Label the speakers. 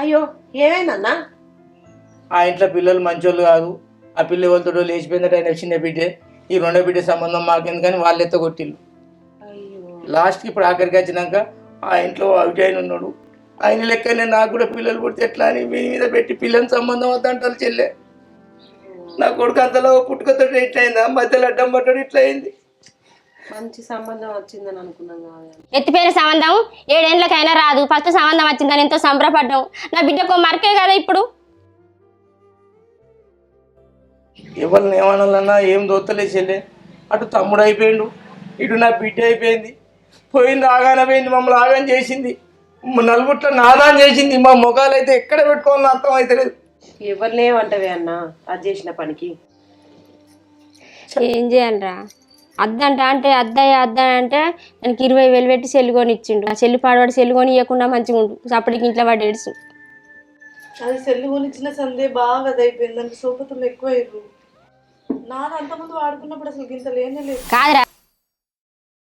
Speaker 1: అయ్యో ఏమైందన్నా?
Speaker 2: ఆ ఇంట్లో పిల్లలు మంచోళ్ళు కాదు. ఆ పిల్ల ఎవరితో లేచిపోయిందట. ఆయన చిన్న బిడ్డే. ఈ రెండో బిడ్డ సంబంధం మాకెందుకని వాళ్ళు ఎత్తగొట్టిళ్ళు. లాస్ట్కి ఇప్పుడు ఆఖరికి వచ్చినాక ఆ ఇంట్లో అవిటి ఆయన ఉన్నాడు. ఆయన లెక్కనే నాకు కూడా పిల్లలు పుడితే ఎట్లా అని మీ మీద పెట్టి పిల్లని సంబంధం వద్దంటారు చెల్లె. నా కొడుకు అంతలో పుట్టుకతో ఇట్లా అయిందా? మధ్యలో అడ్డం పట్టాడు, ఇట్లా అయింది.
Speaker 1: మంచి సంబంధం వచ్చిందని అనుకున్నాం కాదు.
Speaker 3: ఎత్తిపోయిన సంబంధం 7 ఏళ్ళకైనా రాదు. ఫస్ట్ సంబంధం వచ్చిందని ఎంతో సంబరపడ్డాం. నా బిడ్డకు మరకే కదా ఇప్పుడు.
Speaker 2: ఎవరిని ఏమనాలన్నా ఏం దోత్తలే చెల్లె. అటు తమ్ముడు అయిపోయిండు, ఇటు నా బిడ్డ అయిపోయింది. పోయింది ఆగాన పోయింది, మమ్మల్ని ఆగం చేసింది, నలుగుట్ల నాదాం చేసింది. మా మొగాలు అయితే ఎక్కడ పెట్టుకోవాలని అర్థం అవుతలేదు.
Speaker 1: ఎవరిని ఏమంటవే అన్న అది చేసిన పనికి?
Speaker 3: ఏం చేయాలరా? అద్దంట అంటే అద్దంటే దానికి 20,000 పెట్టి సెల్లు కొని ఇచ్చిండు. ఆ సెల్లు పాడవాడు సెల్లు కొని ఇవ్వకుండా మంచిగా ఉండు. అప్పటికి ఇంట్లో వాడు ఏడుసు.
Speaker 4: అది సెల్లు కొనిచ్చిన సందే బాగా అదైపోయింది. దానికి సోపతులు ఎక్కువ అయ్యారు. నాన్న అంతకుముందు వాడుకున్నప్పుడు అసలు ఇంత లేనే లేదు.
Speaker 3: కాదురా,